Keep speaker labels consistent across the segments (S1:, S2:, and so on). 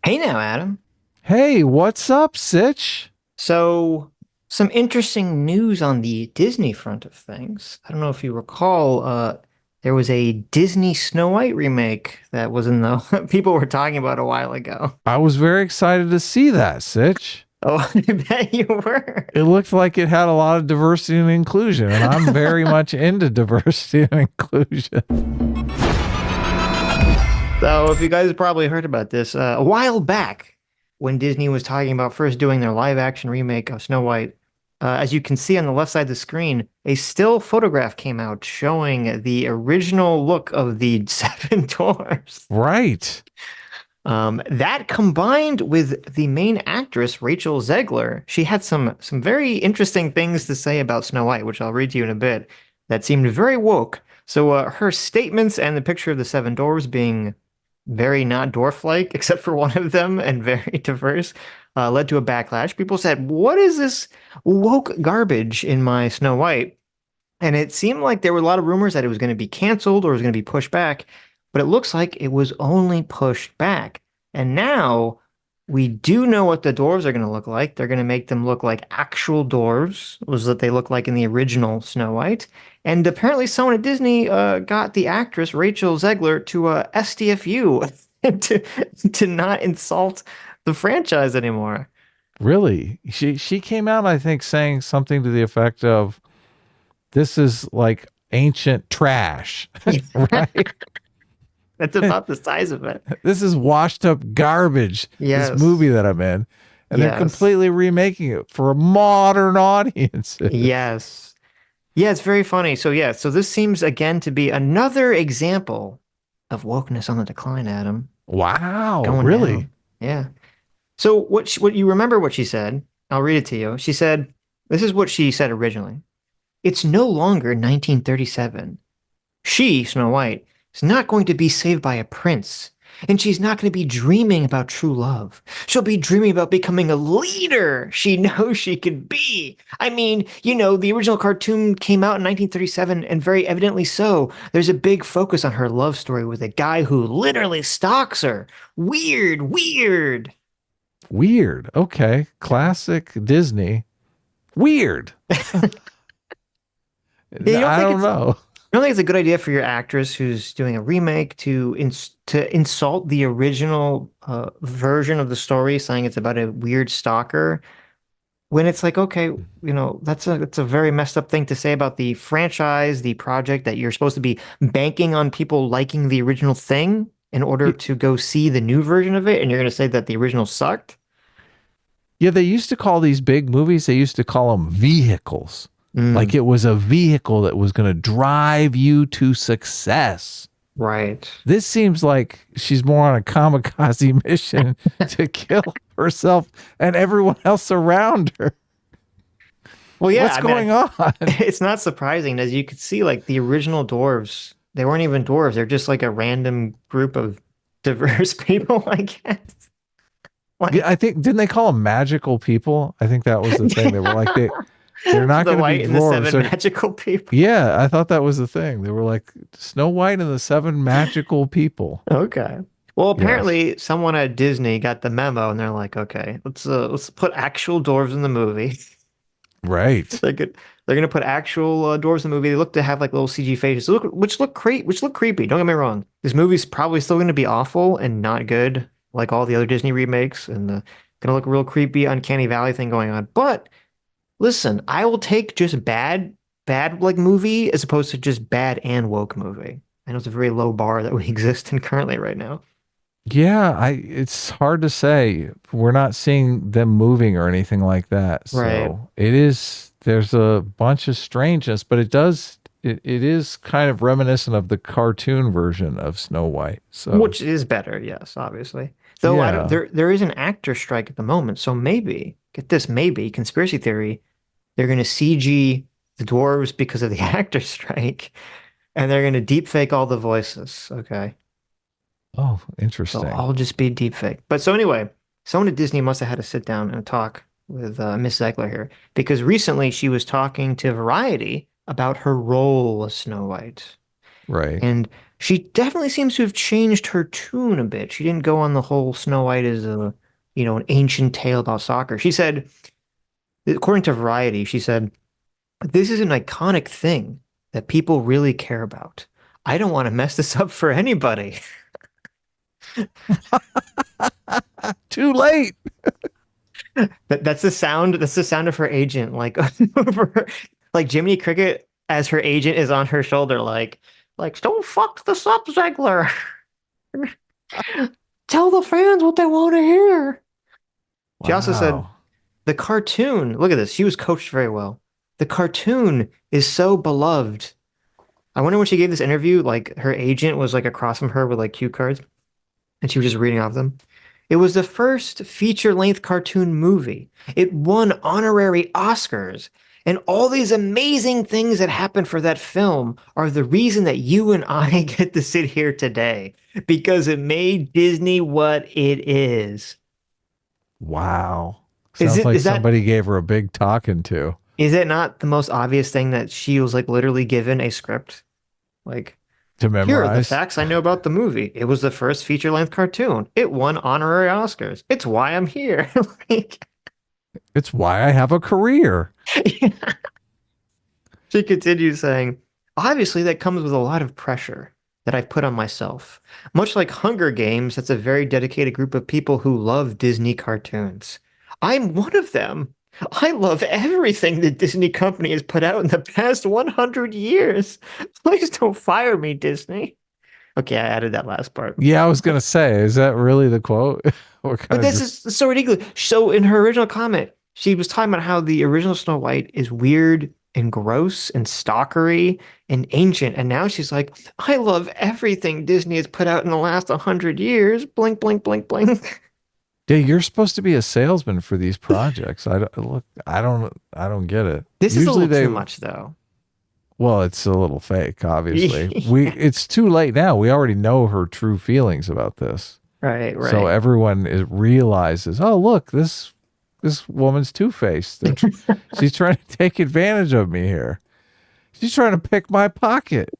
S1: Hey now, Adam.
S2: Hey, what's up, Sitch?
S1: So, some interesting news on the Disney front of things. I don't know if you recall, there was a Disney Snow White remake that was in the people were talking about a while ago.
S2: I was very excited to see that, Sitch.
S1: Oh, I bet you were.
S2: It looked like it had a lot of diversity and inclusion, and I'm very much into diversity and inclusion.
S1: So, if you guys probably heard about this, a while back when Disney was talking about first doing their live action remake of Snow White, as you can see on the left side of the screen, a still photograph came out showing the original look of the seven dwarfs.
S2: Right.
S1: That combined with the main actress, Rachel Zegler, she had some very interesting things to say about Snow White, which I'll read to you in a bit, that seemed very woke. So her statements and the picture of the seven dwarves being very not dwarf-like, except for one of them, and very diverse, led to a backlash. People said, "What is this woke garbage in my Snow White?" And it seemed like there were a lot of rumors that it was going to be canceled or was going to be pushed back, but it looks like it was only pushed back. And now we do know what the dwarves are going to look like. They're going to make them look like actual dwarves, was what they look like in the original Snow White. And apparently, someone at Disney got the actress Rachel Zegler to SDFU to to not insult the franchise anymore.
S2: Really. She came out, I think, saying something to the effect of this is like ancient trash, right?
S1: That's about the size of it.
S2: This is washed up garbage, this movie
S1: Yes.
S2: that I'm in. And they're
S1: Yes.
S2: completely remaking it for modern audiences.
S1: Yes. Yeah, it's very funny. So yeah, so this seems again to be another example of wokeness on the decline, Adam.
S2: Wow,
S1: Going
S2: really?
S1: down. Yeah. So what you remember what she said? I'll read it to you. She said, this is what she said originally. It's no longer 1937. She, Snow White, is not going to be saved by a prince. And she's not going to be dreaming about true love. She'll be dreaming about becoming a leader she knows she could be. I mean, the original cartoon came out in 1937, and very evidently so. There's a big focus on her love story with a guy who literally stalks her. Weird, weird.
S2: Weird. Okay.
S1: Yeah.
S2: Classic Disney. Weird.
S1: Yeah,
S2: I don't know.
S1: you don't think it's a good idea for your actress who's doing a remake to insult the original version of the story, saying it's about a weird stalker, when it's like, okay, that's a very messed up thing to say about the franchise, the project that you're supposed to be banking on people liking the original thing in order
S2: Y-
S1: to go see the new version of it, and you're going to say that the original sucked?
S2: Yeah, they used to call these big movies, they used to call them vehicles. Like
S1: Mm,
S2: it was a vehicle that was going to drive you to success.
S1: right.
S2: This seems like she's more on a kamikaze mission to kill herself and everyone else around her.
S1: Well, yeah,
S2: What's
S1: I mean,
S2: going on?
S1: it's not surprising. As you could see, like the original dwarves, they weren't even dwarves. They're just like a random group of diverse people, I guess.
S2: Yeah,
S1: Like,
S2: I think didn't they call them magical people? I think that was the thing. They were like they're not
S1: the
S2: going to be
S1: white and the
S2: dwarves.
S1: seven magical people.
S2: Yeah, I thought that was the thing. They were like Snow White and the seven magical people.
S1: Okay. Well,
S2: Yes.
S1: apparently someone at Disney got the memo and they're like, okay, let's put actual dwarves in the movie.
S2: Right.
S1: They're gonna put actual dwarves in the movie. They look to have like little CG faces, which look creepy. Don't get me wrong. This movie's probably still gonna be awful and not good, like all the other Disney remakes, and gonna look real creepy, uncanny valley thing going on. But listen, I will take just bad like movie as opposed to just bad and woke movie. I know it's a very low bar that we exist in currently right now.
S2: Yeah, I it's hard to say. We're not seeing them moving or anything like that.
S1: Right.
S2: So it is there's a bunch of strangeness, but it is kind of reminiscent of the cartoon version of Snow White. So
S1: Which is better, yes, obviously. Though I don't,
S2: yeah.
S1: there is an actor strike at the moment, so maybe, get this, maybe, conspiracy theory, they're gonna CG the dwarves because of the actor strike, and they're gonna deep fake all the voices. Okay.
S2: Oh,
S1: They'll
S2: interesting.
S1: all just be deep fake. But so anyway, someone at Disney must have had to sit down and talk with Miss Zegler here, because recently she was talking to Variety about her role as Snow White.
S2: Right.
S1: And She definitely seems to have changed her tune a bit. She didn't go on the whole Snow White as a, an ancient tale about soccer. She said, according to Variety, she said, "This is an iconic thing that people really care about. I don't want to mess this up for anybody."
S2: Too late.
S1: That's the sound of her agent, like over, like Jiminy Cricket as her agent is on her shoulder, like don't fuck this up, Zegler. Tell the fans what they want to hear. She also said
S2: Wow.
S1: the cartoon, look at this, she was coached very well. The cartoon is so beloved. I wonder when she gave this interview, like her agent was like across from her with like cue cards, and she was just reading off them. It was the first feature-length cartoon movie. It won honorary Oscars. And all these amazing things that happened for that film are the reason that you and I get to sit here today because it made Disney what it is.
S2: Wow.
S1: Is
S2: Sounds
S1: it
S2: like
S1: is that
S2: somebody gave her a big talking to.
S1: is it not the most obvious thing that she was like literally given a script? Like,
S2: To
S1: here are the
S2: memorize.
S1: facts I know about the movie. It was the first feature-length cartoon. It won honorary Oscars. It's why I'm here. Like,
S2: It's why I have a career.
S1: she continues saying, obviously, that comes with a lot of pressure that I've put on myself. Much like Hunger Games, that's a very dedicated group of people who love Disney cartoons. I'm one of them. I love everything the Disney company has put out in the past 100 years. Please don't fire me, Disney. Okay, I added that last part.
S2: Yeah, I was gonna say, is that really the quote? Or kind
S1: But
S2: of
S1: this
S2: just
S1: is so ridiculous. So in her original comment, she was talking about how the original Snow White is weird and gross and stalkery and ancient. And now she's like, I love everything Disney has put out in the last 100 years. Blink, blink, blink, blink.
S2: yeah, you're supposed to be a salesman for these projects. I don't look. I don't get it.
S1: This is a
S2: Usually
S1: little
S2: they.
S1: too much, though.
S2: Well, it's a little fake. Obviously, it's too late now. We already know her true feelings about this.
S1: Right,
S2: So
S1: right.
S2: everyone realizes, oh look, this woman's two faced. She's trying to take advantage of me here. She's trying to pick my pocket.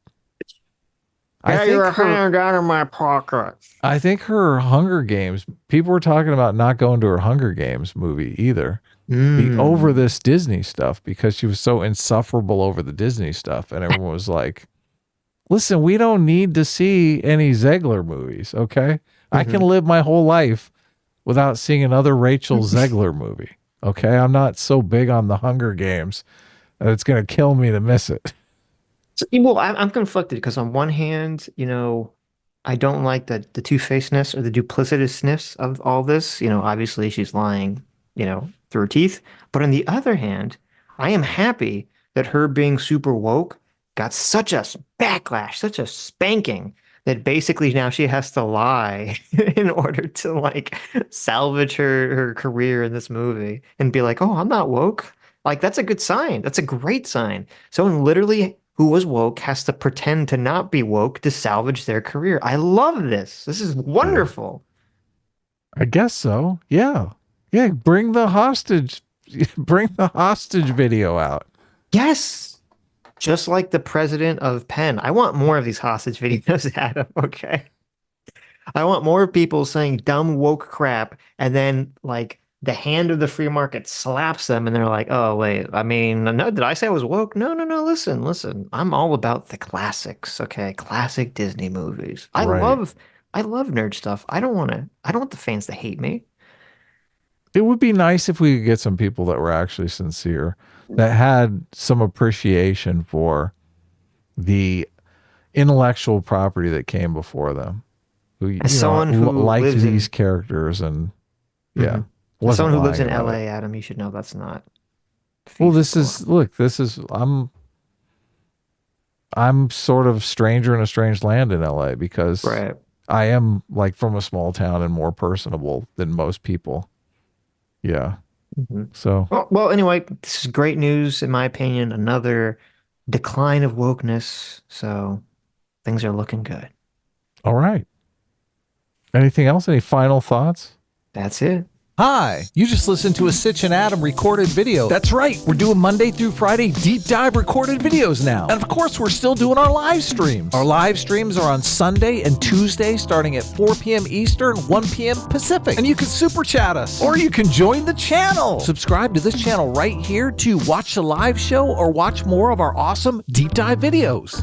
S2: I
S1: Get
S2: think
S1: your
S2: her
S1: hand out of my pocket.
S2: I think her Hunger Games, people were talking about not going to her Hunger Games movie either. Be over
S1: Mm.
S2: this Disney stuff because she was so insufferable over the Disney stuff. And everyone was like, listen, we don't need to see any Zegler movies, okay? I can
S1: Hmm.
S2: live my whole life without seeing another Rachel Zegler movie. Okay. I'm not so big on the Hunger Games that it's going to kill me to miss it.
S1: Well, I'm conflicted because on one hand, I don't like the two-facedness or the duplicitousness of all this. Obviously she's lying, through her teeth. But on the other hand, I am happy that her being super woke got such a backlash, such a spanking that basically now she has to lie in order to like salvage her career in this movie and be like, "Oh, I'm not woke." Like that's a good sign. That's a great sign. Someone literally who was woke has to pretend to not be woke to salvage their career. I love this. This is
S2: Yeah.
S1: wonderful.
S2: I guess so. Yeah. Yeah. Bring the hostage video out.
S1: Yes. Just like the president of Penn. I want more of these hostage videos, Adam. Okay. I want more people saying dumb woke crap and then like the hand of the free market slaps them and they're like, oh wait, I mean, no, did I say I was woke? No, no, no, listen, listen. I'm all about the classics, okay? Classic Disney movies.
S2: Right.
S1: I love nerd stuff. I don't want the fans to hate me.
S2: It would be nice if we could get some people that were actually sincere, that had some appreciation for the intellectual property that came before them, who,
S1: As someone who
S2: liked
S1: lives
S2: these
S1: in
S2: characters and, yeah,
S1: Mhm. As
S2: wasn't
S1: someone who lives
S2: lying
S1: in
S2: about it.
S1: LA, Adam, you should know that's not
S2: Well,
S1: feasible.
S2: I'm sort of stranger in a strange land in LA because
S1: Right.
S2: I am like from a small town and more personable than most people. Yeah.
S1: Mhm.
S2: So,
S1: Well, anyway, this is great news, in my opinion. Another decline of wokeness. So things are looking good.
S2: all right. Anything else? Any final thoughts?
S1: That's it.
S2: Hi, you just listened to a Sitch and Adam recorded video. That's right, we're doing Monday through Friday deep dive recorded videos now. And of course, we're still doing our live streams. Our live streams are on Sunday and Tuesday starting at 4 p.m. Eastern, 1 p.m. Pacific. And you can super chat us, or you can join the channel. Subscribe to this channel right here to watch the live show or watch more of our awesome deep dive videos.